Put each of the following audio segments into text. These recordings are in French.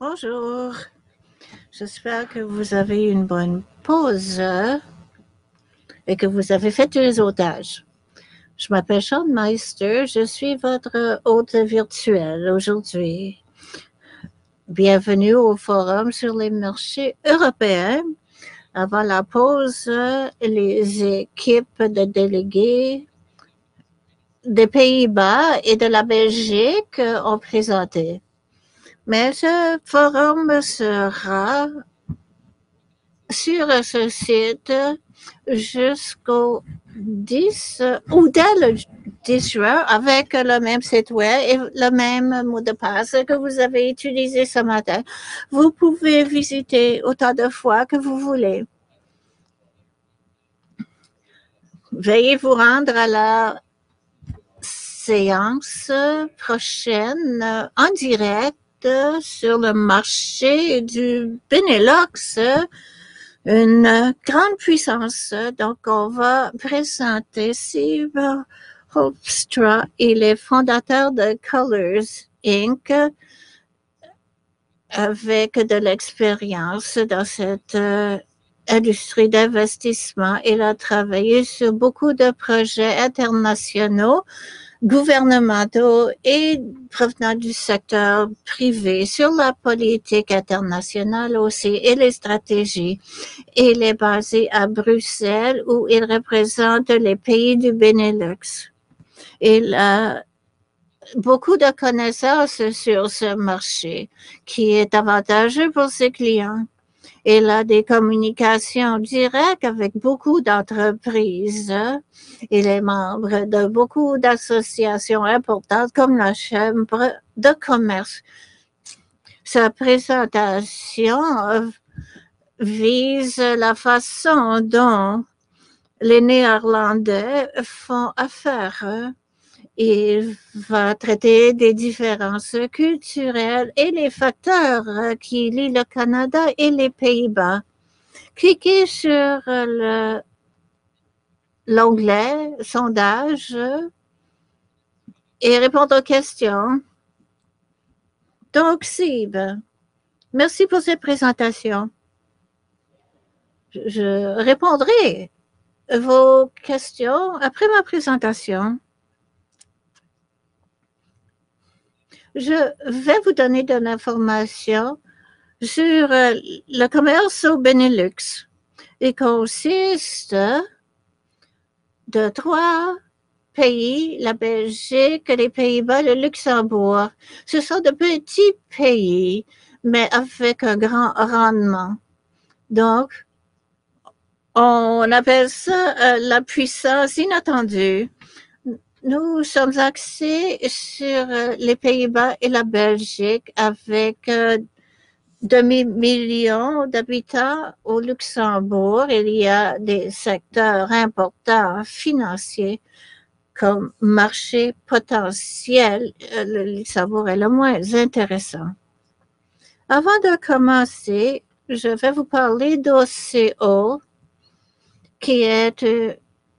Bonjour, j'espère que vous avez une bonne pause et que vous avez fait les otages. Je m'appelle Sean Meister, je suis votre hôte virtuel aujourd'hui. Bienvenue au forum sur les marchés européens. Avant la pause, les équipes de délégués des Pays-Bas et de la Belgique ont présenté. Mais ce forum sera sur ce site jusqu'au 10 ou dès le 10 juin avec le même site web et le même mot de passe que vous avez utilisé ce matin. Vous pouvez visiter autant de fois que vous voulez. Veuillez vous rendre à la séance prochaine en direct sur le marché du Benelux, une grande puissance. Donc, on va présenter Steve Hoopstra. Il est fondateur de Colors Inc. avec de l'expérience dans cette industrie d'investissement. Il a travaillé sur beaucoup de projets internationaux, gouvernementaux et provenant du secteur privé, sur la politique internationale aussi et les stratégies. Il est basé à Bruxelles où il représente les pays du Benelux. Il a beaucoup de connaissances sur ce marché qui est avantageux pour ses clients. Il a des communications directes avec beaucoup d'entreprises. Il est membre de beaucoup d'associations importantes comme la Chambre de commerce. Sa présentation vise la façon dont les Néerlandais font affaire. Il va traiter des différences culturelles et les facteurs qui lient le Canada et les Pays-Bas. Cliquez sur l'onglet « Sondage » et répondre aux questions. Donc, Sib, merci pour cette présentation. Je répondrai vos questions après ma présentation. Je vais vous donner de l'information sur le commerce au Benelux. Il consiste de 3 pays, la Belgique, les Pays-Bas, le Luxembourg. Ce sont de petits pays, mais avec un grand rendement. Donc, on appelle ça la puissance inattendue. Nous sommes axés sur les Pays-Bas et la Belgique avec demi-million d'habitants au Luxembourg. Il y a des secteurs importants financiers comme marché potentiel. Le Luxembourg est le moins intéressant. Avant de commencer, je vais vous parler d'OCO, qui est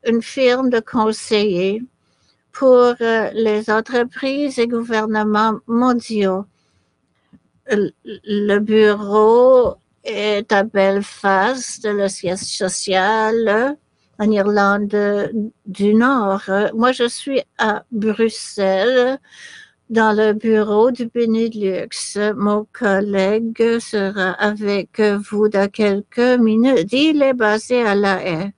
une firme de conseillers pour les entreprises et gouvernements mondiaux. Le bureau est à Belfast, le siège social en Irlande du Nord. Moi, je suis à Bruxelles, dans le bureau du Benelux. Mon collègue sera avec vous dans quelques minutes. Il est basé à La Haye.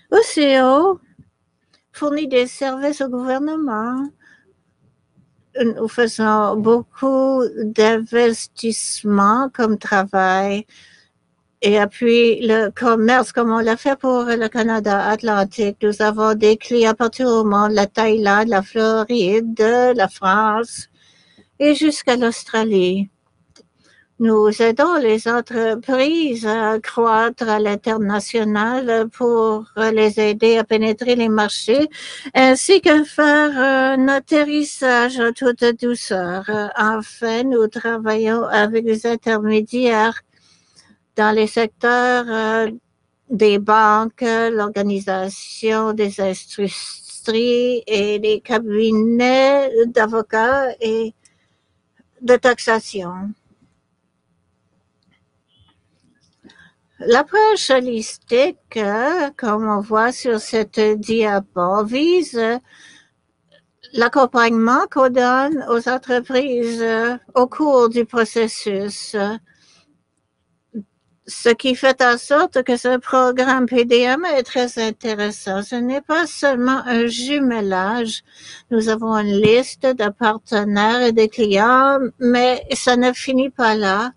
OCO fournit des services au gouvernement. Nous faisons beaucoup d'investissements comme travail et appuie le commerce comme on l'a fait pour le Canada Atlantique. Nous avons des clients partout au monde, la Thaïlande, la Floride, la France et jusqu'à l'Australie. Nous aidons les entreprises à croître à l'international pour les aider à pénétrer les marchés, ainsi que faire un atterrissage en toute douceur. Enfin, nous travaillons avec les intermédiaires dans les secteurs des banques, l'organisation des industries et les cabinets d'avocats et de taxation. L'approche holistique, comme on voit sur cette diapo, vise l'accompagnement qu'on donne aux entreprises au cours du processus. Ce qui fait en sorte que ce programme PDM est très intéressant. Ce n'est pas seulement un jumelage. Nous avons une liste de partenaires et de clients, mais ça ne finit pas là.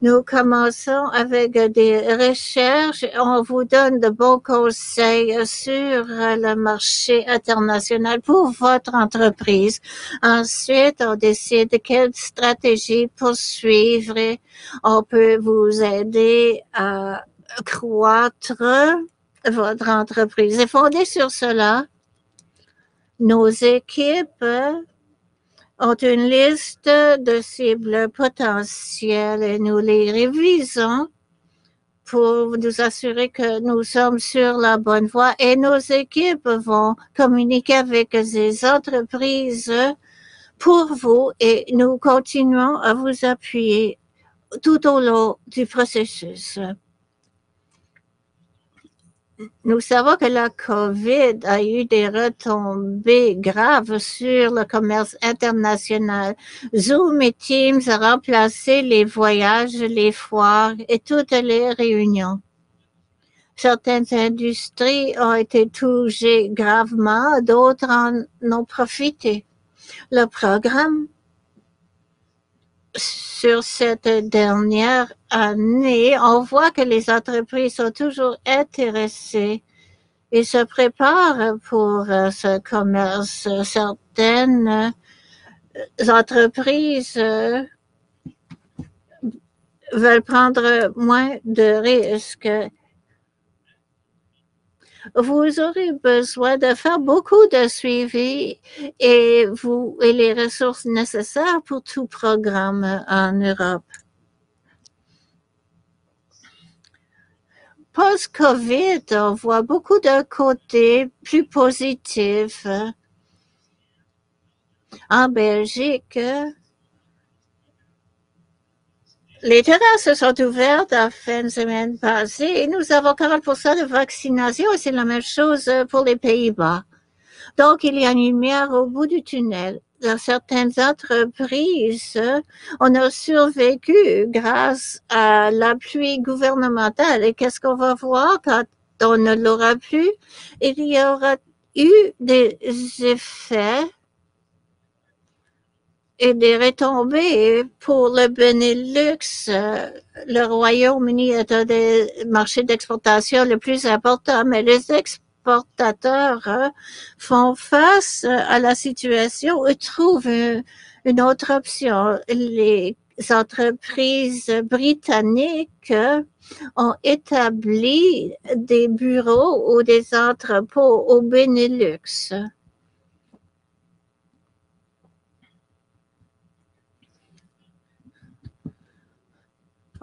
Nous commençons avec des recherches. On vous donne de bons conseils sur le marché international pour votre entreprise. Ensuite, on décide quelle stratégie poursuivre. On peut vous aider à croître votre entreprise. Et fondé sur cela, nos équipes ont une liste de cibles potentielles et nous les révisons pour nous assurer que nous sommes sur la bonne voie et nos équipes vont communiquer avec ces entreprises pour vous et nous continuons à vous appuyer tout au long du processus. Nous savons que la COVID a eu des retombées graves sur le commerce international. Zoom et Teams a remplacé les voyages, les foires et toutes les réunions. Certaines industries ont été touchées gravement, d'autres en ont profité. Le programme sur cette dernière année, on voit que les entreprises sont toujours intéressées et se préparent pour ce commerce. Certaines entreprises veulent prendre moins de risques. Vous aurez besoin de faire beaucoup de suivi et les ressources nécessaires pour tout programme en Europe. Post-COVID, on voit beaucoup de côtés plus positifs. En Belgique, les terrasses sont ouvertes la fin de semaine passée et nous avons 40% de vaccination et c'est la même chose pour les Pays-Bas. Donc, il y a une lumière au bout du tunnel. Dans certaines entreprises, on a survécu grâce à l'appui gouvernemental. Et qu'est-ce qu'on va voir quand on ne l'aura plus? Il y aura eu des effets et des retombées pour le Benelux. Le Royaume-Uni est un des marchés d'exportation les plus importants, mais les exportateurs font face à la situation et trouvent une autre option. Les entreprises britanniques ont établi des bureaux ou des entrepôts au Benelux.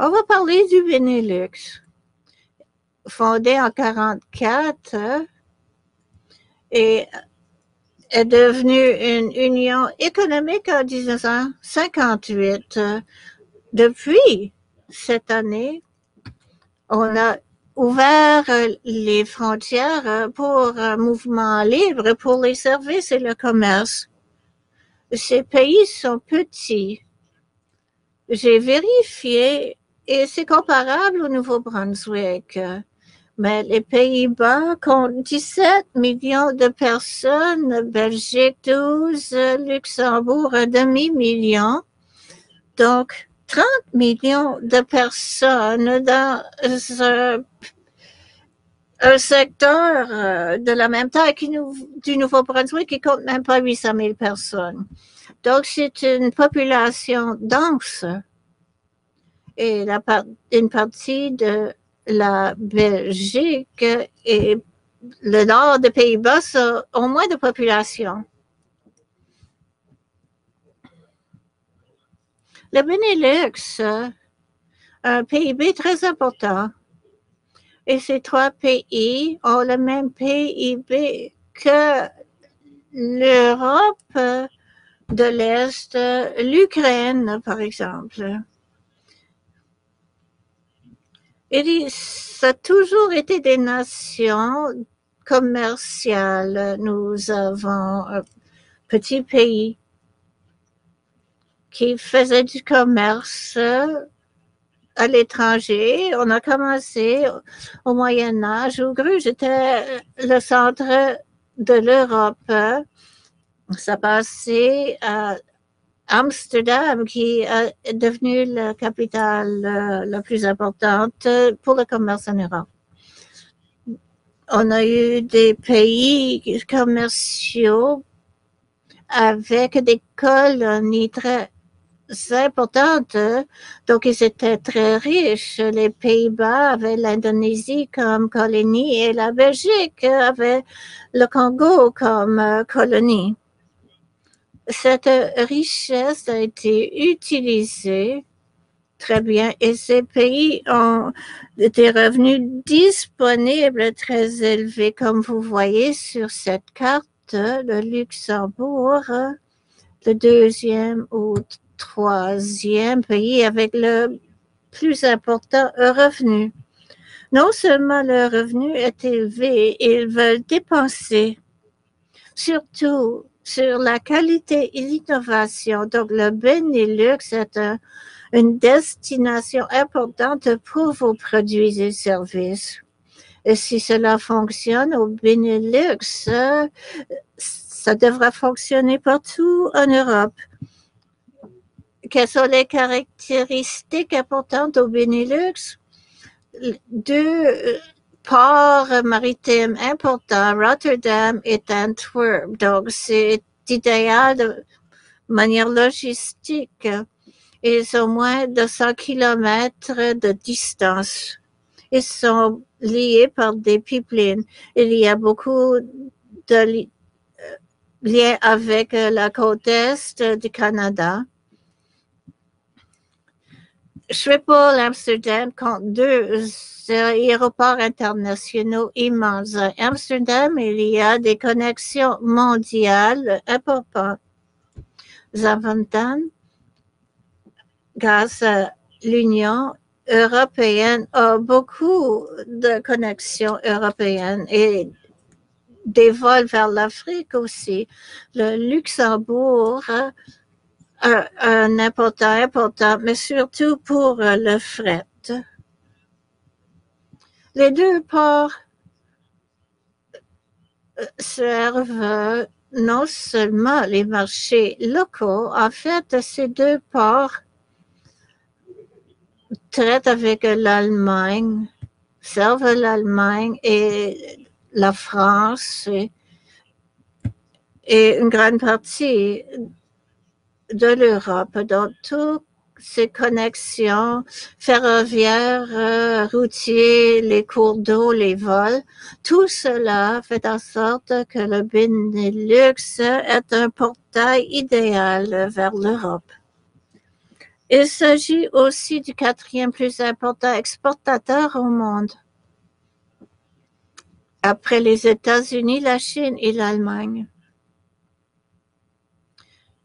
On va parler du Benelux, fondé en 1944 et est devenu une union économique en 1958. Depuis cette année, on a ouvert les frontières pour un mouvement libre pour les services et le commerce. Ces pays sont petits. J'ai vérifié et c'est comparable au Nouveau-Brunswick. Mais les Pays-Bas comptent 17 millions de personnes, Belgique 12, Luxembourg un demi-million. Donc, 30 millions de personnes dans un secteur de la même taille du Nouveau-Brunswick qui compte même pas 800 000 personnes. Donc, c'est une population dense et une partie de la Belgique et le nord des Pays-Bas ont moins de population. Le Benelux a un PIB très important et ces trois pays ont le même PIB que l'Europe de l'Est, l'Ukraine, par exemple. Ça a toujours été des nations commerciales. Nous avons un petit pays qui faisait du commerce à l'étranger. On a commencé au Moyen Âge où Bruges était le centre de l'Europe. Ça passait à Amsterdam, qui est devenue la capitale la plus importante pour le commerce en Europe. On a eu des pays commerciaux avec des colonies très importantes, donc ils étaient très riches. Les Pays-Bas avaient l'Indonésie comme colonie et la Belgique avait le Congo comme colonie. Cette richesse a été utilisée très bien et ces pays ont des revenus disponibles très élevés. Comme vous voyez sur cette carte, le Luxembourg, le deuxième ou troisième pays avec le plus important revenu. Non seulement le revenu est élevé, ils veulent dépenser, surtout sur la qualité et l'innovation. Donc, le Benelux est une destination importante pour vos produits et services. Et si cela fonctionne au Benelux, ça devra fonctionner partout en Europe. Quelles sont les caractéristiques importantes au Benelux? Deux ports maritimes importants, Rotterdam et Antwerp. Donc, c'est idéal de manière logistique. Ils ont moins de 100 kilomètres de distance. Ils sont liés par des pipelines. Il y a beaucoup de liens avec la côte est du Canada. Schiphol, Amsterdam compte deux aéroports internationaux immenses. À Amsterdam, il y a des connexions mondiales importantes. Zaventem, grâce à l'Union européenne, a beaucoup de connexions européennes et des vols vers l'Afrique aussi. Le Luxembourg un important, mais surtout pour le fret. Les deux ports servent non seulement les marchés locaux, en fait, ces deux ports traitent avec l'Allemagne, servent l'Allemagne et la France et une grande partie de l'Europe. Donc, toutes ces connexions ferroviaires, routiers, les cours d'eau, les vols, tout cela fait en sorte que le Benelux est un portail idéal vers l'Europe. Il s'agit aussi du quatrième plus important exportateur au monde, après les États-Unis, la Chine et l'Allemagne.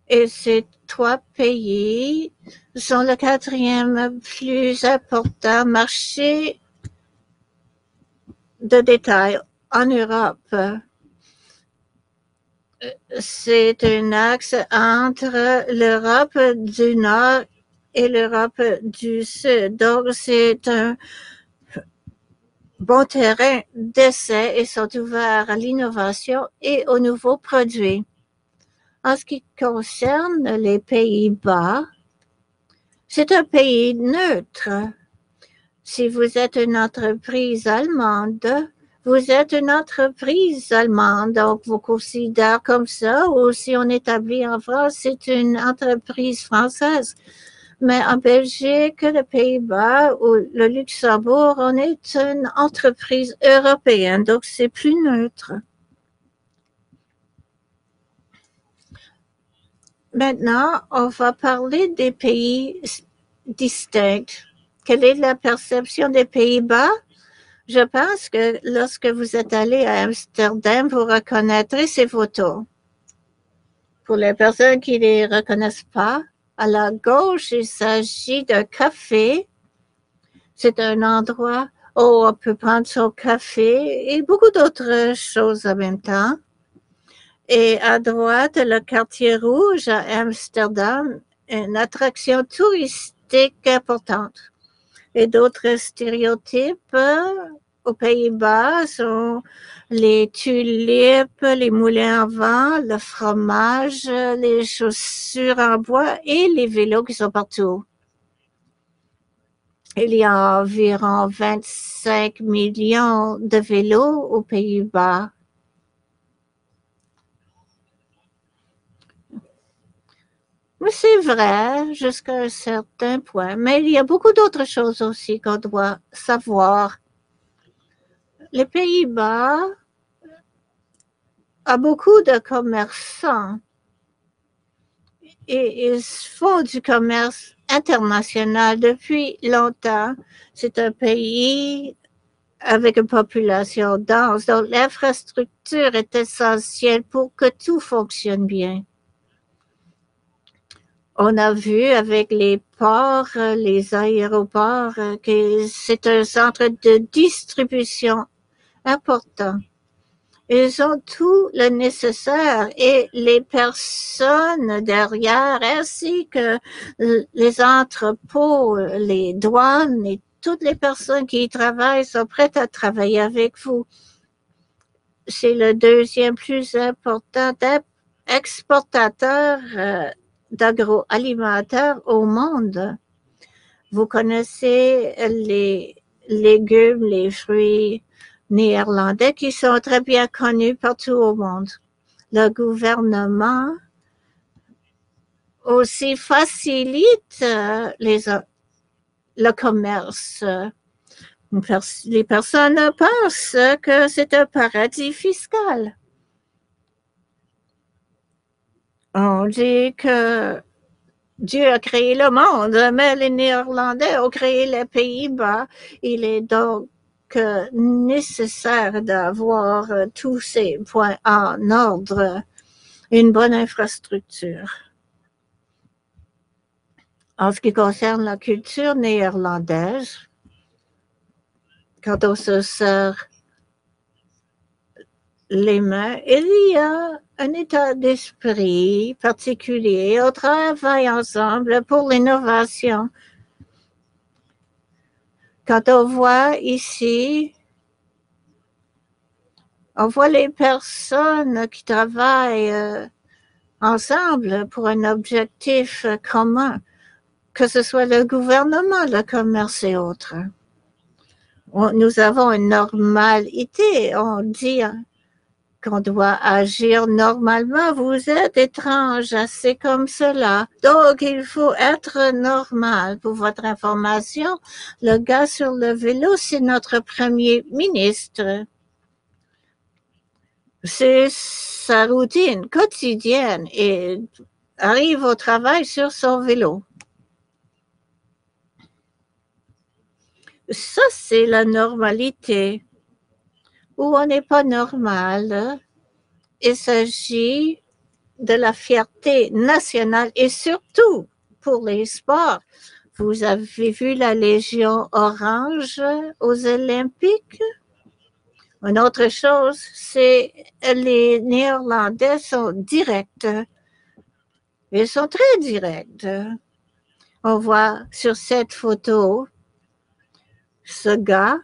Et ces trois pays sont le quatrième plus important marché de détail en Europe. C'est un axe entre l'Europe du Nord et l'Europe du Sud. Donc, c'est un bon terrain d'essai et sont ouverts à l'innovation et aux nouveaux produits. En ce qui concerne les Pays-Bas, c'est un pays neutre. Si vous êtes une entreprise allemande, vous êtes une entreprise allemande, donc vous considérez comme ça, ou si on établit en France, c'est une entreprise française. Mais en Belgique, les Pays-Bas ou le Luxembourg, on est une entreprise européenne, donc c'est plus neutre. Maintenant, on va parler des pays distincts. Quelle est la perception des Pays-Bas? Je pense que lorsque vous êtes allé à Amsterdam, vous reconnaîtrez ces photos. Pour les personnes qui ne les reconnaissent pas, à la gauche, il s'agit d'un café. C'est un endroit où on peut prendre son café et beaucoup d'autres choses en même temps. Et à droite, le quartier rouge à Amsterdam, une attraction touristique importante. Et d'autres stéréotypes aux Pays-Bas sont les tulipes, les moulins à vent, le fromage, les chaussures en bois et les vélos qui sont partout. Il y a environ 25 millions de vélos aux Pays-Bas. Mais c'est vrai jusqu'à un certain point. Mais il y a beaucoup d'autres choses aussi qu'on doit savoir. Les Pays-Bas ont beaucoup de commerçants et ils font du commerce international depuis longtemps. C'est un pays avec une population dense, donc l'infrastructure est essentielle pour que tout fonctionne bien. On a vu avec les ports, les aéroports, que c'est un centre de distribution important. Ils ont tout le nécessaire et les personnes derrière, ainsi que les entrepôts, les douanes et toutes les personnes qui y travaillent sont prêtes à travailler avec vous. C'est le deuxième plus important exportateur d'agroalimentaire au monde. Vous connaissez les légumes, les fruits néerlandais qui sont très bien connus partout au monde. Le gouvernement aussi facilite le commerce. Les personnes pensent que c'est un paradis fiscal. On dit que Dieu a créé le monde, mais les Néerlandais ont créé les Pays-Bas. Il est donc nécessaire d'avoir tous ces points en ordre, une bonne infrastructure. En ce qui concerne la culture néerlandaise, quand on se serre les mains, il y a un état d'esprit particulier. On travaille ensemble pour l'innovation. Quand on voit ici, on voit les personnes qui travaillent ensemble pour un objectif commun, que ce soit le gouvernement, le commerce et autres. Nous avons une normalité. On dit qu'on doit agir normalement. Vous êtes étrange, c'est comme cela. Donc, il faut être normal. Pour votre information, le gars sur le vélo, c'est notre premier ministre. C'est sa routine quotidienne et arrive au travail sur son vélo. Ça, c'est la normalité. Où on n'est pas normal, il s'agit de la fierté nationale et surtout pour les sports. Vous avez vu la Légion orange aux Olympiques? Une autre chose, c'est les Néerlandais sont directs. Ils sont très directs. On voit sur cette photo ce gars.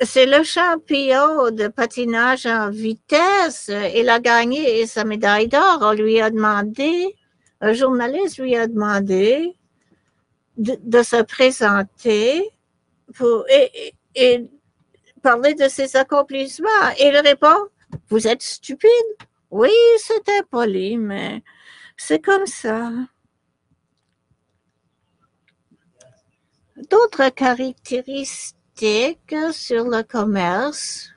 C'est le champion de patinage en vitesse. Il a gagné sa médaille d'or. On lui a demandé, un journaliste lui a demandé de se présenter et parler de ses accomplissements. Et il répond, vous êtes stupide? Oui, c'est impoli, mais c'est comme ça. D'autres caractéristiques sur le commerce.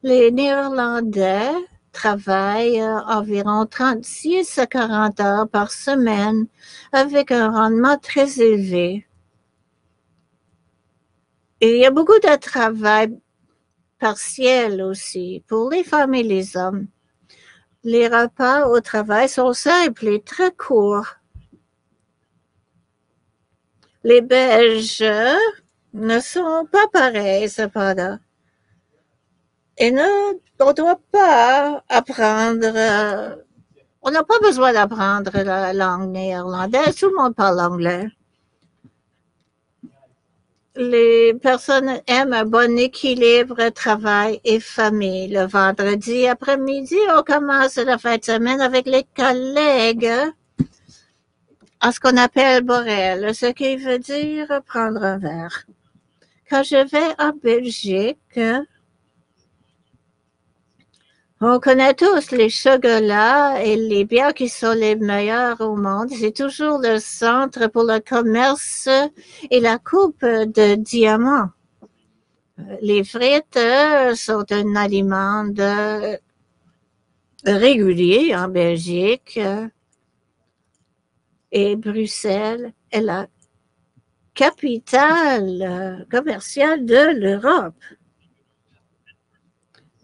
Les Néerlandais travaillent environ 36 à 40 heures par semaine avec un rendement très élevé. Et il y a beaucoup de travail partiel aussi pour les femmes et les hommes. Les repas au travail sont simples et très courts. Les Belges ne sont pas pareils, cependant. Et on ne doit pas apprendre, on n'a pas besoin d'apprendre la langue néerlandaise, tout le monde parle anglais. Les personnes aiment un bon équilibre travail et famille. Le vendredi après-midi, on commence la fin de semaine avec les collègues à ce qu'on appelle borel, ce qui veut dire prendre un verre. Quand je vais en Belgique, on connaît tous les chocolats et les bières qui sont les meilleurs au monde. C'est toujours le centre pour le commerce et la coupe de diamants. Les frites sont un aliment régulier en Belgique et Bruxelles est la capitale commerciale de l'Europe.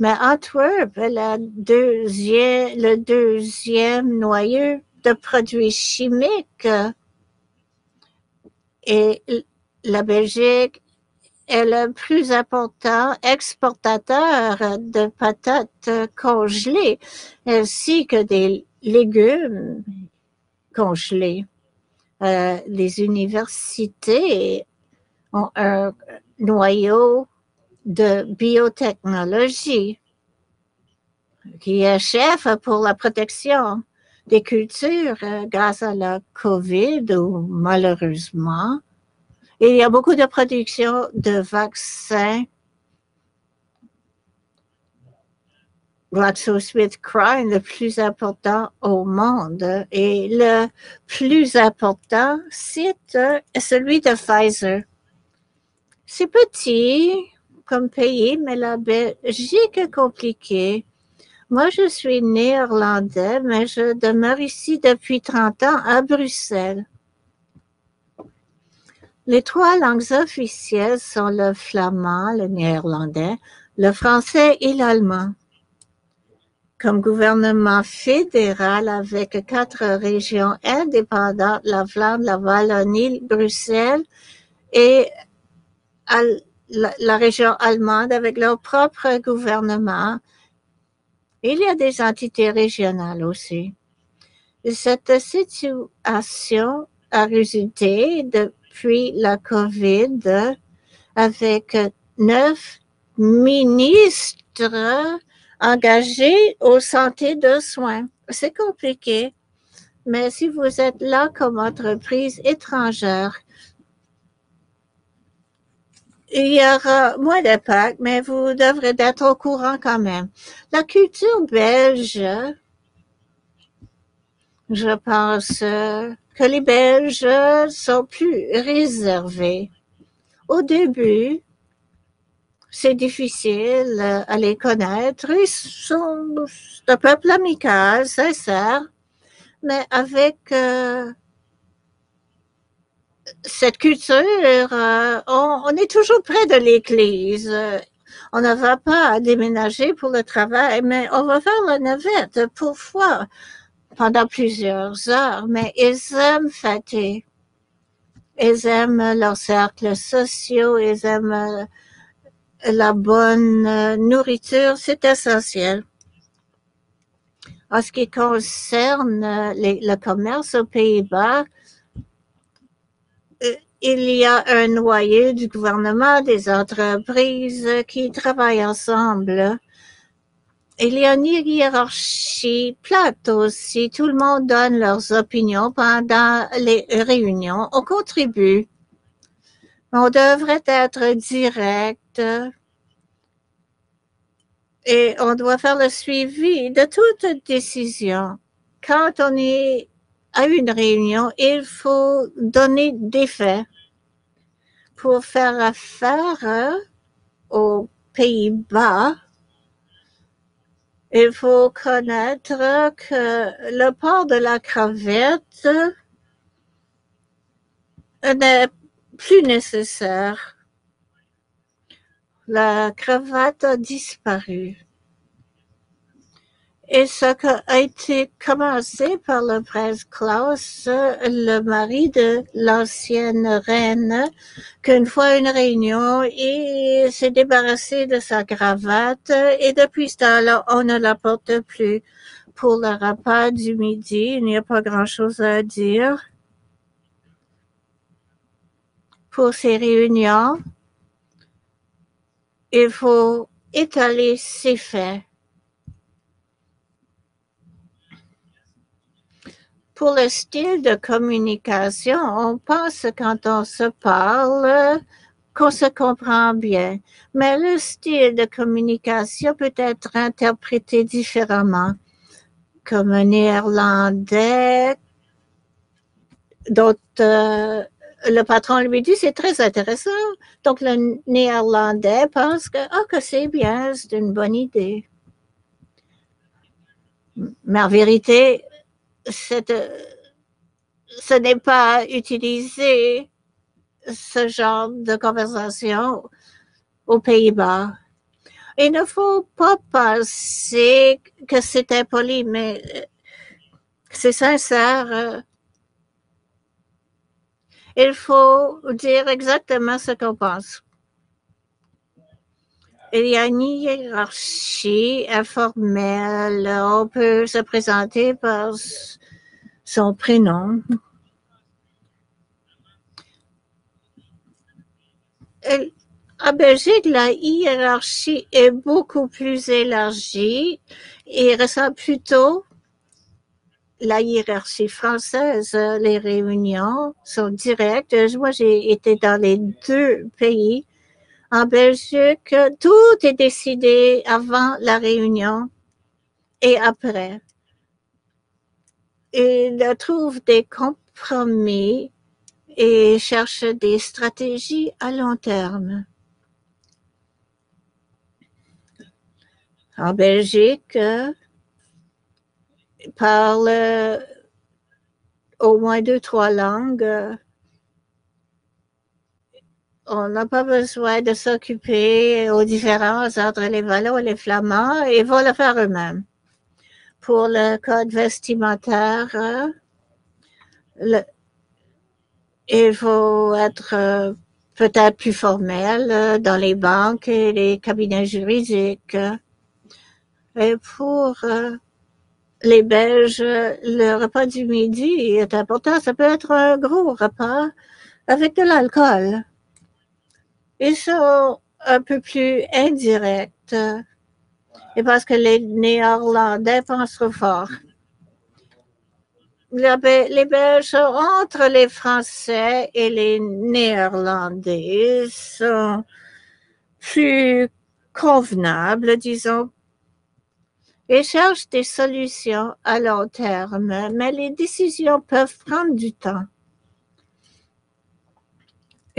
Mais Antwerp est le deuxième noyau de produits chimiques et la Belgique est le plus important exportateur de patates congelées ainsi que des légumes congelés. Les universités ont un noyau de biotechnologie qui est chef pour la protection des cultures grâce à la COVID ou malheureusement. Il y a beaucoup de production de vaccins. GlaxoSmithKline, le plus important au monde. Et le plus important site est celui de Pfizer. C'est petit comme pays, mais la Belgique est compliquée. Moi, je suis néerlandais, mais je demeure ici depuis 30 ans à Bruxelles. Les 3 langues officielles sont le flamand, le néerlandais, le français et l'allemand. Comme gouvernement fédéral avec 4 régions indépendantes, la Flandre, la Wallonie, Bruxelles et la région allemande avec leur propre gouvernement. Il y a des entités régionales aussi. Cette situation a résulté depuis la COVID avec 9 ministres engagés aux santé de soins. C'est compliqué, mais si vous êtes là comme entreprise étrangère, il y aura moins d'impact, mais vous devrez être au courant quand même. La culture belge, je pense que les Belges sont plus réservés. Au début, c'est difficile à les connaître. Ils sont un peuple amical, sincère, mais avec cette culture, on est toujours près de l'église. On ne va pas déménager pour le travail, mais on va faire la navette parfois pendant plusieurs heures. Mais ils aiment fêter. Ils aiment leurs cercles sociaux, ils aiment la bonne nourriture, c'est essentiel. En ce qui concerne le commerce aux Pays-Bas, il y a un noyau du gouvernement, des entreprises qui travaillent ensemble. Il y a une hiérarchie plate aussi. Tout le monde donne leurs opinions pendant les réunions. On contribue. On devrait être direct et on doit faire le suivi de toute décision. Quand on est à une réunion, il faut donner des faits. Pour faire affaire aux Pays-Bas, il faut connaître que le port de la cravate n'est plus nécessaire. La cravate a disparu. Et ça a été commencé par le prince Klaus, le mari de l'ancienne reine, qu'une fois une réunion, il s'est débarrassé de sa cravate et depuis ce temps-là, on ne la porte plus. Pour le repas du midi, il n'y a pas grand-chose à dire. Pour ces réunions, il faut étaler ses faits. Pour le style de communication, on pense quand on se parle qu'on se comprend bien, mais le style de communication peut être interprété différemment, comme un néerlandais dont le patron lui dit c'est très intéressant. Donc le néerlandais pense que c'est bien, c'est une bonne idée. Mais en vérité, ce n'est pas utilisé ce genre de conversation aux Pays-Bas. Il ne faut pas penser que c'est impoli, mais c'est sincère. Il faut dire exactement ce qu'on pense. Il y a une hiérarchie informelle. On peut se présenter par son prénom. En Belgique, la hiérarchie est beaucoup plus élargie et ressemble plutôt la hiérarchie française. Les réunions sont directes. Moi, j'ai été dans les deux pays. En Belgique, tout est décidé avant la réunion et après. Ils trouvent des compromis et cherchent des stratégies à long terme. En Belgique, parle au moins 2-3 langues. On n'a pas besoin de s'occuper aux différences entre les Wallons et les Flamands. Ils vont le faire eux-mêmes. Pour le code vestimentaire, il faut être peut-être plus formel dans les banques et les cabinets juridiques. Et pour les Belges, le repas du midi est important. Ça peut être un gros repas avec de l'alcool. Ils sont un peu plus indirects et parce que les Néerlandais pensent trop fort. Les Belges entre les Français et les Néerlandais sont plus convenables, disons. Ils cherchent des solutions à long terme, mais les décisions peuvent prendre du temps.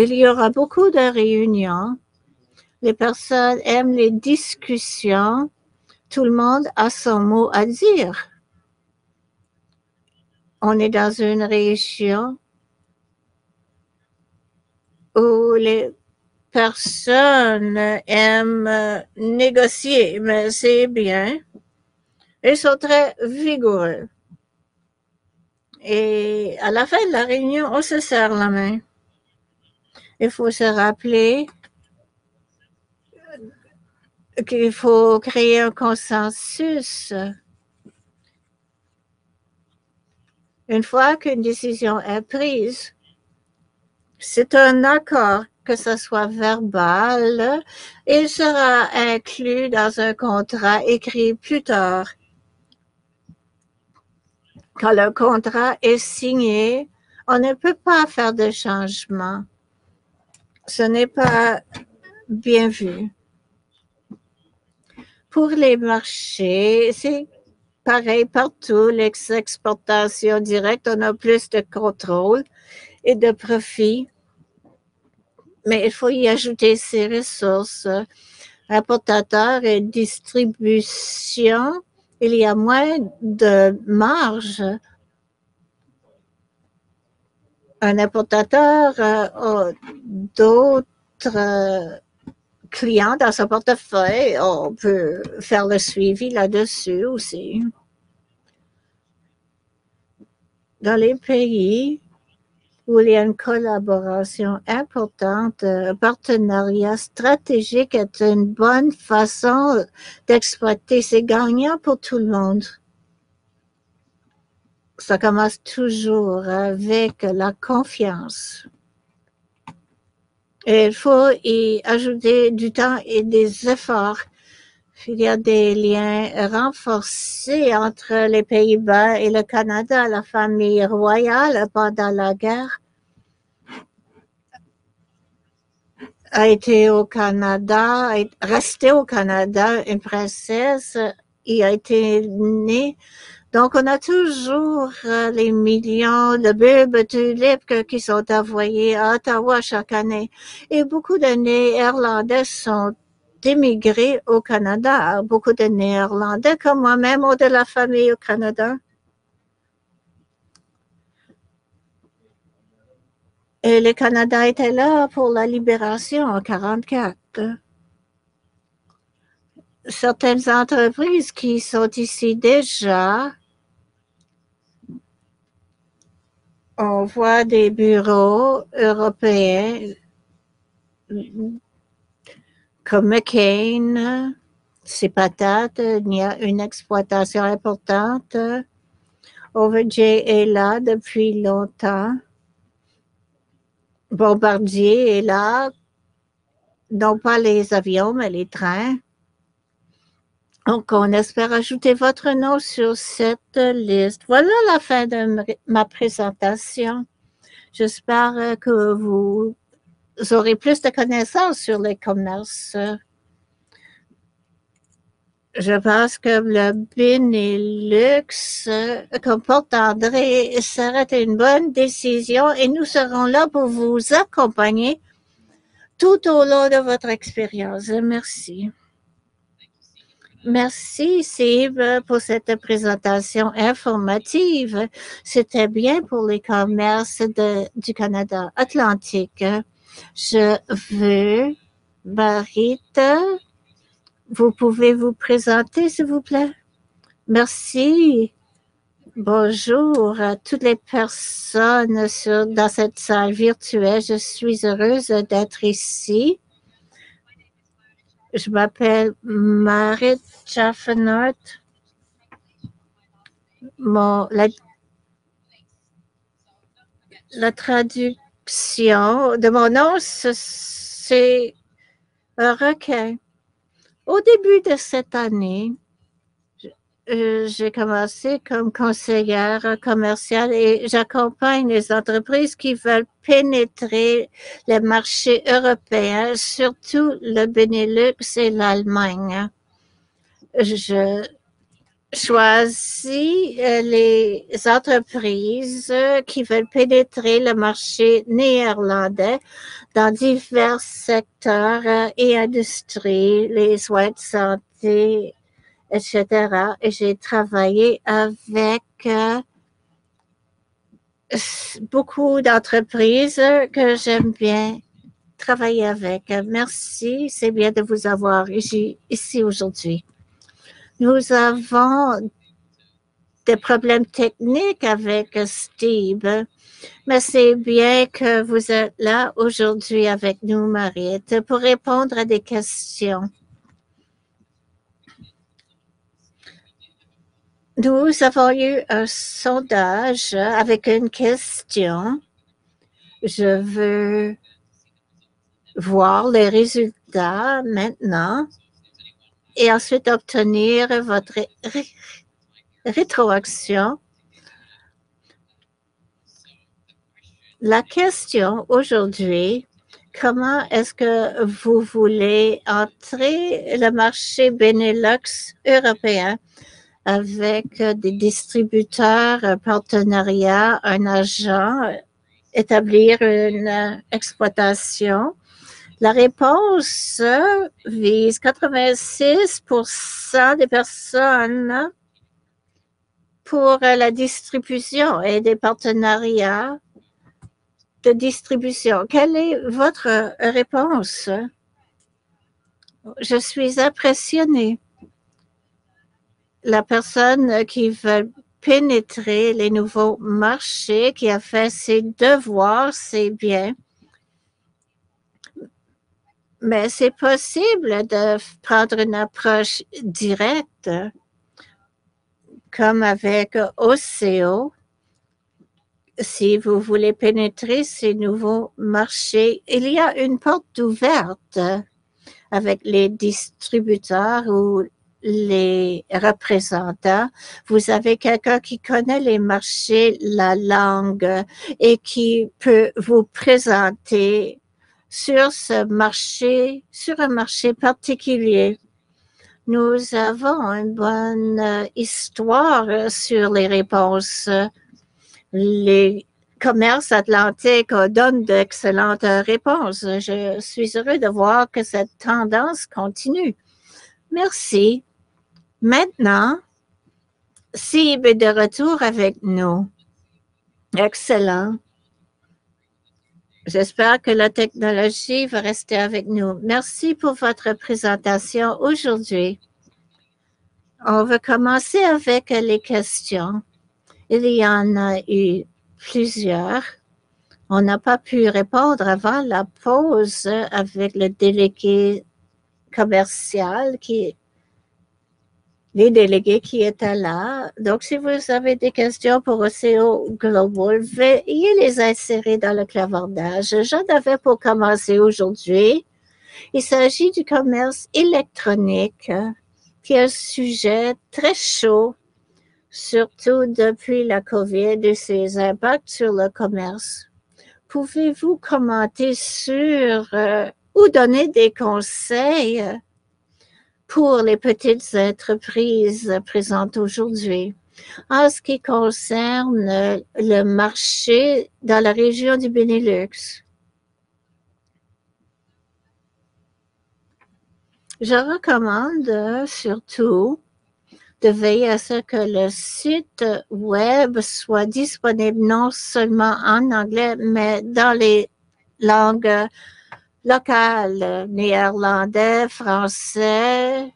Il y aura beaucoup de réunions. Les personnes aiment les discussions. Tout le monde a son mot à dire. On est dans une région où les personnes aiment négocier, mais c'est bien. Ils sont très vigoureux. Et à la fin de la réunion, on se serre la main. Il faut se rappeler qu'il faut créer un consensus. Une fois qu'une décision est prise, c'est un accord, que ce soit verbal, il sera inclus dans un contrat écrit plus tard. Quand le contrat est signé, on ne peut pas faire de changement. Ce n'est pas bien vu. Pour les marchés, c'est pareil partout. Les exportations directes, on a plus de contrôle et de profit. Mais il faut y ajouter ces ressources. Importateurs et distribution, il y a moins de marge. Un importateur a d'autres clients dans son portefeuille, on peut faire le suivi là-dessus aussi. Dans les pays où il y a une collaboration importante, un partenariat stratégique est une bonne façon d'exploiter. C'est gagnant pour tout le monde. Ça commence toujours avec la confiance. Et il faut y ajouter du temps et des efforts. Il y a des liens renforcés entre les Pays-Bas et le Canada. La famille royale, pendant la guerre, a été au Canada, est restée au Canada. Une princesse y a été née. Donc, on a toujours les millions de bulbes tulipes qui sont envoyés à Ottawa chaque année. Et beaucoup de Néerlandais sont d'émigrer au Canada. Beaucoup de Néerlandais, comme moi-même, ont de la famille au Canada. Et le Canada était là pour la libération en 1944. Certaines entreprises qui sont ici déjà, on voit des bureaux européens comme McCain, c'est patate, il y a une exploitation importante. Overjay est là depuis longtemps. Bombardier est là, non pas les avions, mais les trains. Donc, on espère ajouter votre nom sur cette liste. Voilà la fin de ma présentation. J'espère que vous aurez plus de connaissances sur les commerces. Je pense que le Benelux, comme porte-André, serait une bonne décision et nous serons là pour vous accompagner tout au long de votre expérience. Merci. Merci, Steve, pour cette présentation informative. C'était bien pour les commerces du Canada Atlantique. Je veux, Marit, vous pouvez vous présenter, s'il vous plaît? Merci. Bonjour à toutes les personnes dans cette salle virtuelle. Je suis heureuse d'être ici. Je m'appelle Marit Chaffenhardt. La traduction de mon nom, c'est un requin. Au début de cette année, j'ai commencé comme conseillère commerciale et j'accompagne les entreprises qui veulent pénétrer les marchés européens, surtout le Benelux et l'Allemagne. Je choisis les entreprises qui veulent pénétrer le marché néerlandais dans divers secteurs et industries, les soins de santé, etc. Et j'ai travaillé avec beaucoup d'entreprises que j'aime bien travailler avec. Merci, c'est bien de vous avoir ici aujourd'hui. Nous avons des problèmes techniques avec Steve, mais c'est bien que vous êtes là aujourd'hui avec nous, Mariette, pour répondre à des questions. Nous avons eu un sondage avec une question. Je veux voir les résultats maintenant et ensuite obtenir votre rétroaction. La question aujourd'hui, comment est-ce que vous voulez entrer le marché Benelux européen avec des distributeurs, un partenariat, un agent, établir une exploitation? La réponse vise 86% des personnes pour la distribution et des partenariats de distribution. Quelle est votre réponse? Je suis impressionnée. La personne qui veut pénétrer les nouveaux marchés, qui a fait ses devoirs, c'est bien. Mais c'est possible de prendre une approche directe, comme avec OCO. Si vous voulez pénétrer ces nouveaux marchés, il y a une porte ouverte avec les distributeurs ou les représentants. Vous avez quelqu'un qui connaît les marchés, la langue et qui peut vous présenter sur ce marché, sur un marché particulier. Nous avons une bonne histoire sur les réponses. Les commerces atlantiques donnent d'excellentes réponses. Je suis heureux de voir que cette tendance continue. Merci. Maintenant, Sib est de retour avec nous. Excellent. J'espère que la technologie va rester avec nous. Merci pour votre présentation aujourd'hui. On va commencer avec les questions. Il y en a eu plusieurs. On n'a pas pu répondre avant la pause avec le délégué commercial les délégués qui étaient là. Donc, si vous avez des questions pour OCO Global, veuillez les insérer dans le clavardage. J'en avais pour commencer aujourd'hui. Il s'agit du commerce électronique, qui est un sujet très chaud, surtout depuis la COVID et ses impacts sur le commerce. Pouvez-vous commenter sur ou donner des conseils pour les petites entreprises présentes aujourd'hui en ce qui concerne le marché dans la région du Benelux? Je recommande surtout de veiller à ce que le site web soit disponible non seulement en anglais, mais dans les langues locales, néerlandais, français.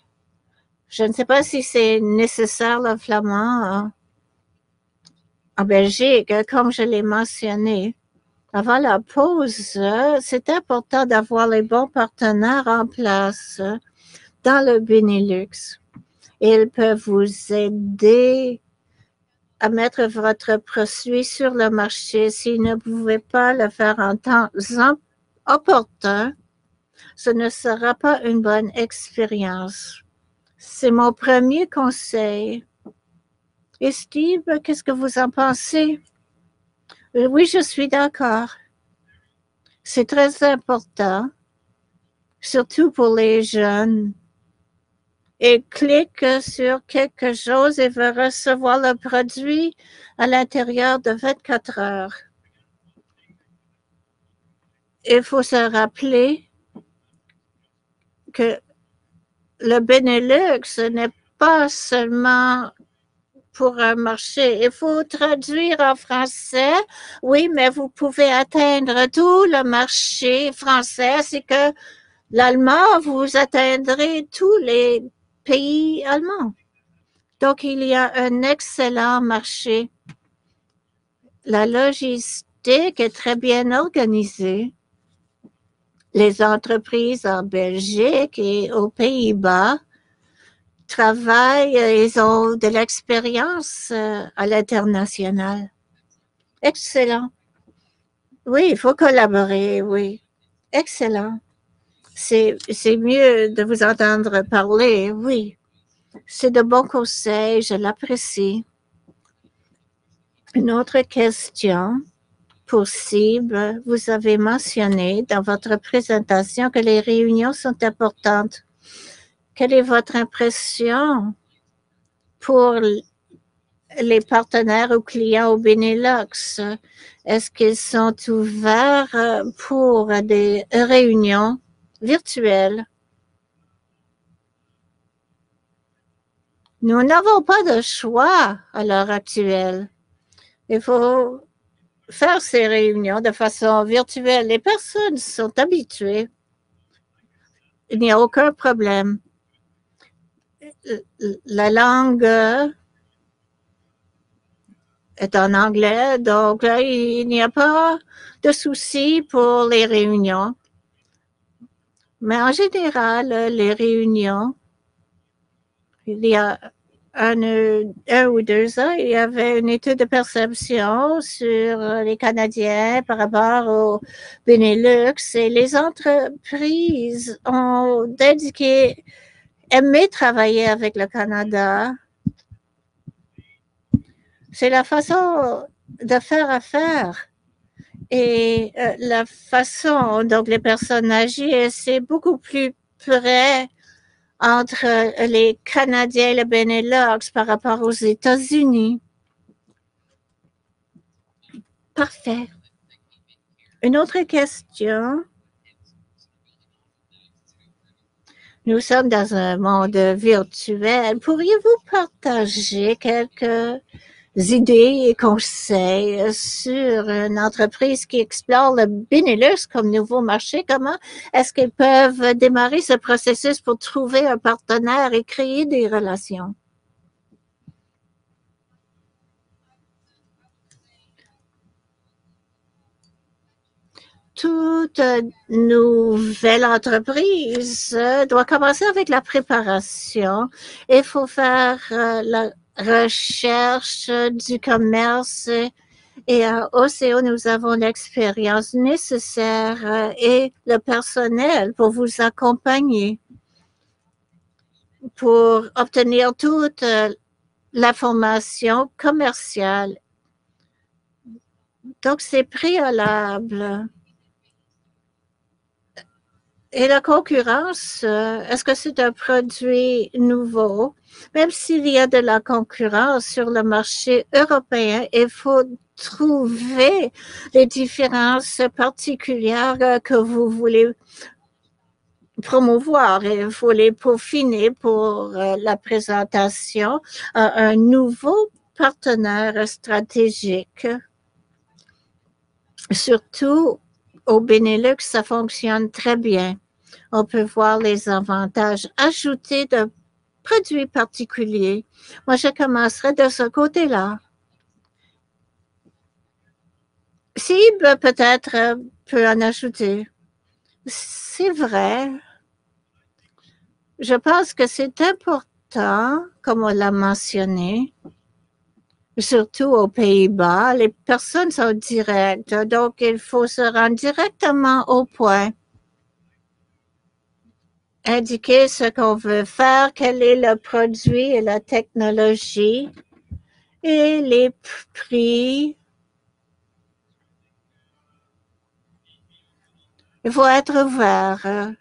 Je ne sais pas si c'est nécessaire le flamand en Belgique, comme je l'ai mentionné. Avant la pause, c'est important d'avoir les bons partenaires en place dans le Benelux. Ils peuvent vous aider à mettre votre produit sur le marché. Si vous ne pouvez pas le faire en temps opportun, ce ne sera pas une bonne expérience. C'est mon premier conseil. Et Steve, qu'est-ce que vous en pensez? Oui, je suis d'accord. C'est très important, surtout pour les jeunes. Et clique sur quelque chose et va recevoir le produit à l'intérieur de 24 heures. Il faut se rappeler que le Benelux n'est pas seulement pour un marché. Il faut traduire en français. Oui, mais vous pouvez atteindre tout le marché français. C'est que l'allemand, vous atteindrez tous les pays allemands. Donc, il y a un excellent marché. La logistique est très bien organisée. Les entreprises en Belgique et aux Pays-Bas travaillent, ils ont de l'expérience à l'international. Excellent. Oui, il faut collaborer, oui. Excellent. C'est mieux de vous entendre parler, oui. C'est de bons conseils, je l'apprécie. Une autre question possible. Vous avez mentionné dans votre présentation que les réunions sont importantes. Quelle est votre impression pour les partenaires ou clients au Benelux? Est-ce qu'ils sont ouverts pour des réunions virtuelles? Nous n'avons pas de choix à l'heure actuelle. Il faut faire ces réunions de façon virtuelle. Les personnes sont habituées. il n'y a aucun problème. La langue est en anglais, donc là, il n'y a pas de souci pour les réunions. Mais en général, les réunions, il y a un ou 2 ans, il y avait une étude de perception sur les Canadiens par rapport au Benelux et les entreprises ont indiqué aimer travailler avec le Canada. C'est la façon de faire affaire et la façon dont les personnes agissent, c'est beaucoup plus près entre les Canadiens et le Benelux par rapport aux États-Unis. Parfait. Une autre question. Nous sommes dans un monde virtuel. Pourriez-vous partager quelques idées et conseils sur une entreprise qui explore le Benelux comme nouveau marché? Comment est-ce qu'ils peuvent démarrer ce processus pour trouver un partenaire et créer des relations? Toute nouvelle entreprise doit commencer avec la préparation. Il faut faire la recherche du commerce et à OCO, nous avons l'expérience nécessaire et le personnel pour vous accompagner, pour obtenir toute l'information commerciale. Donc, c'est préalable. Et la concurrence, est-ce que c'est un produit nouveau? Même s'il y a de la concurrence sur le marché européen, il faut trouver les différences particulières que vous voulez promouvoir. Il faut les peaufiner pour la présentation à un nouveau partenaire stratégique. Surtout au Benelux, ça fonctionne très bien. On peut voir les avantages ajoutés de produits particuliers. Moi, je commencerai de ce côté-là. Sib, peut-être, peut en ajouter. C'est vrai. Je pense que c'est important, comme on l'a mentionné, surtout aux Pays-Bas, les personnes sont directes, donc il faut se rendre directement au point. Indiquer ce qu'on veut faire, quel est le produit et la technologie et les prix. Il faut être ouvert.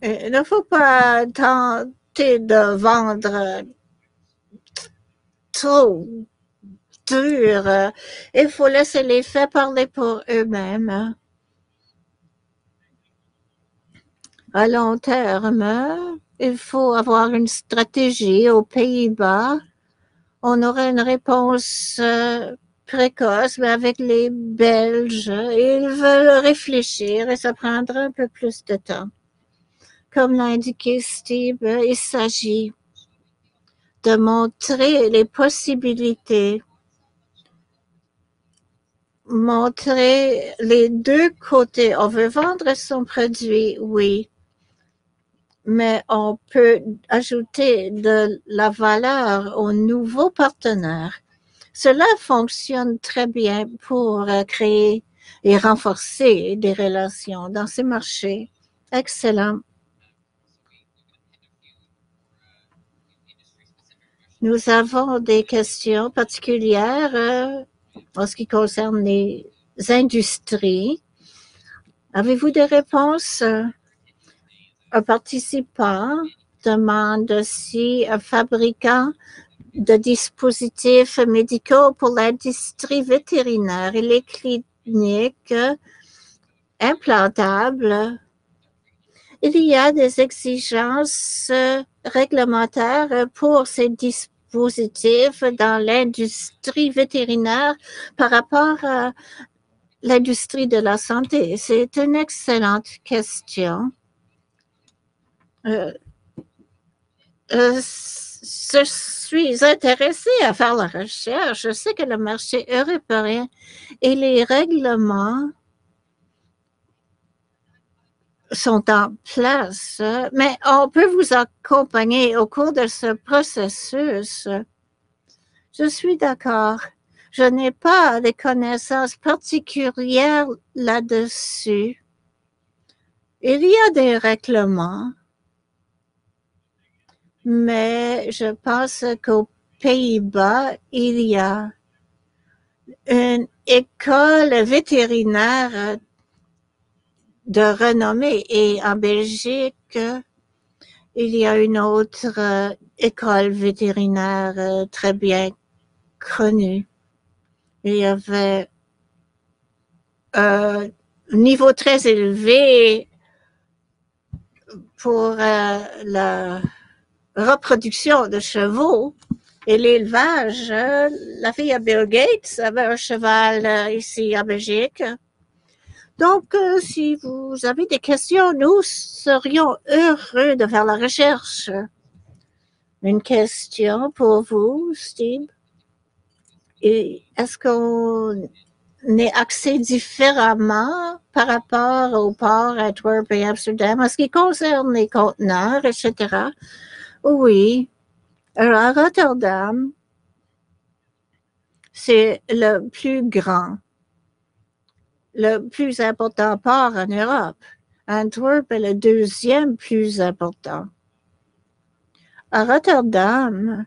Il ne faut pas tenter de vendre trop dur. Il faut laisser les faits parler pour eux-mêmes. À long terme, il faut avoir une stratégie aux Pays-Bas. On aurait une réponse précoce, mais avec les Belges, ils veulent réfléchir et ça prendra un peu plus de temps. Comme l'a indiqué Steve, il s'agit de montrer les possibilités, montrer les deux côtés. On veut vendre son produit, oui, mais on peut ajouter de la valeur aux nouveaux partenaires. Cela fonctionne très bien pour créer et renforcer des relations dans ces marchés. Excellent. Nous avons des questions particulières en ce qui concerne les industries. Avez-vous des réponses? Un participant demande si un fabricant de dispositifs médicaux pour l'industrie vétérinaire et les cliniques implantables, il y a des exigences réglementaires pour ces dispositifs dans l'industrie vétérinaire par rapport à l'industrie de la santé? C'est une excellente question. Je suis intéressée à faire la recherche. Je sais que le marché européen et les règlements sont en place, mais on peut vous accompagner au cours de ce processus. Je suis d'accord. Je n'ai pas de connaissances particulières là-dessus. Il y a des règlements, mais je pense qu'aux Pays-Bas, il y a une école vétérinaire de renommée et en Belgique, il y a une autre école vétérinaire très bien connue. Il y avait un niveau très élevé pour la reproduction de chevaux et l'élevage. La fille à Bill Gates avait un cheval ici en Belgique. Donc, si vous avez des questions, nous serions heureux de faire la recherche. Une question pour vous, Steve? Est-ce qu'on est axé différemment par rapport au port Antwerp et Amsterdam en ce qui concerne les conteneurs, etc.? Oui. Alors, à Rotterdam, c'est le plus grand, le plus important port en Europe. Antwerp est le deuxième plus important. À Rotterdam,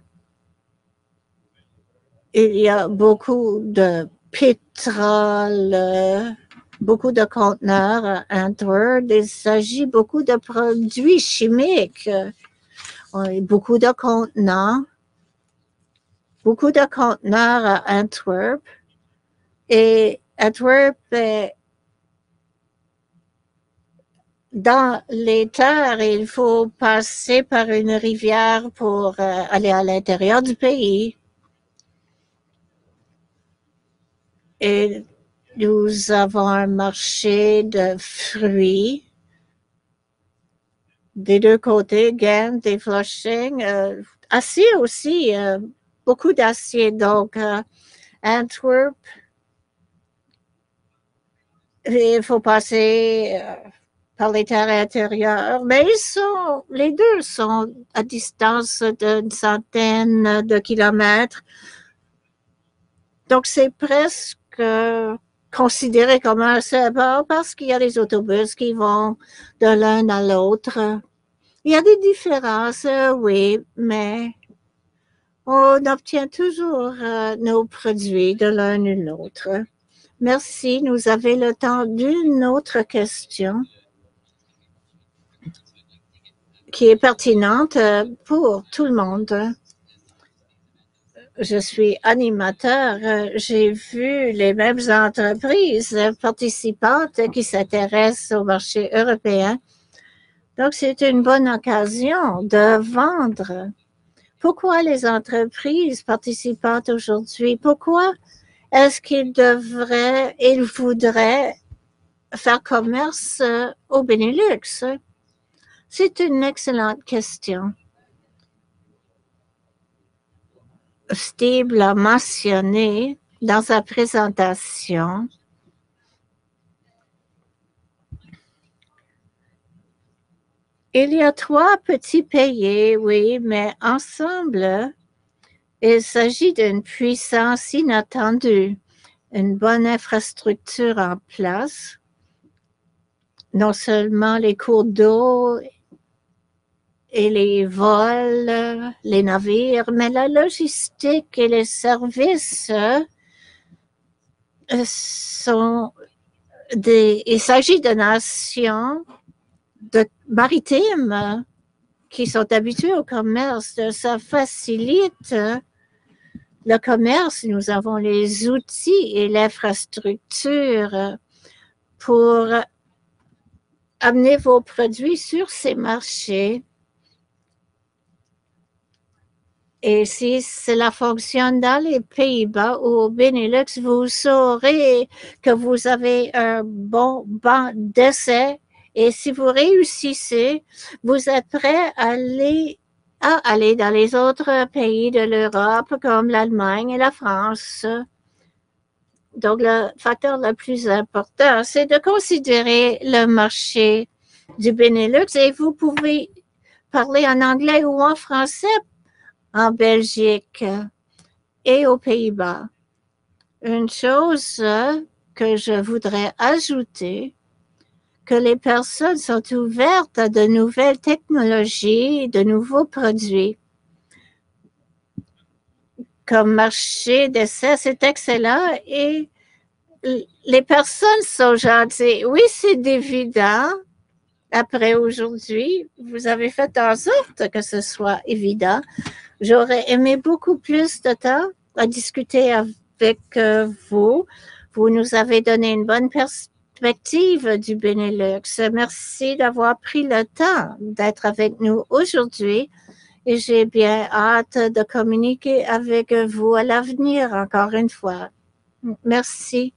il y a beaucoup de pétrole, beaucoup de conteneurs à Antwerp. Il s'agit beaucoup de produits chimiques, beaucoup de conteneurs à Antwerp. Et Antwerp est dans les terres, il faut passer par une rivière pour aller à l'intérieur du pays. Et nous avons un marché de fruits des deux côtés, Ghent et Flushing. Acier aussi, beaucoup d'acier. Donc, Antwerp, il faut passer par les terres intérieures, mais les deux sont à distance d'une centaine de kilomètres. Donc, c'est presque considéré comme un seul port parce qu'il y a des autobus qui vont de l'un à l'autre. Il y a des différences, oui, mais on obtient toujours nos produits de l'un ou l'autre. Merci. Nous avons le temps d'une autre question qui est pertinente pour tout le monde. Je suis animateur. J'ai vu les mêmes entreprises participantes qui s'intéressent au marché européen. Donc, c'est une bonne occasion de vendre. Pourquoi les entreprises participantes aujourd'hui? Pourquoi est-ce ils voudraient faire commerce au Benelux? C'est une excellente question. Steve l'a mentionné dans sa présentation. Il y a 3 petits pays, oui, mais ensemble, il s'agit d'une puissance inattendue, une bonne infrastructure en place, non seulement les cours d'eau et les vols, les navires, mais la logistique et les services il s'agit de nations maritimes qui sont habituées au commerce. Ça facilite le commerce. Nous avons les outils et l'infrastructure pour amener vos produits sur ces marchés. Et si cela fonctionne dans les Pays-Bas ou au Benelux, vous saurez que vous avez un bon banc d'essai. Et si vous réussissez, vous êtes prêt à aller dans les autres pays de l'Europe comme l'Allemagne et la France. Donc, le facteur le plus important, c'est de considérer le marché du Benelux et vous pouvez parler en anglais ou en français en Belgique et aux Pays-Bas. Une chose que je voudrais ajouter, que les personnes sont ouvertes à de nouvelles technologies, de nouveaux produits. Comme marché d'essai, c'est excellent et les personnes sont gentilles. Oui, c'est évident. Après aujourd'hui, vous avez fait en sorte que ce soit évident. J'aurais aimé beaucoup plus de temps à discuter avec vous. Vous nous avez donné une bonne perspective du Benelux. Merci d'avoir pris le temps d'être avec nous aujourd'hui et j'ai bien hâte de communiquer avec vous à l'avenir encore une fois. Merci.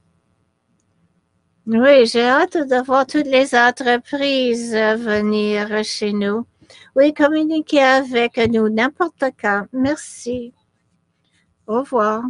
Oui, j'ai hâte de voir toutes les entreprises venir chez nous. Oui, communiquer avec nous n'importe quand. Merci. Au revoir.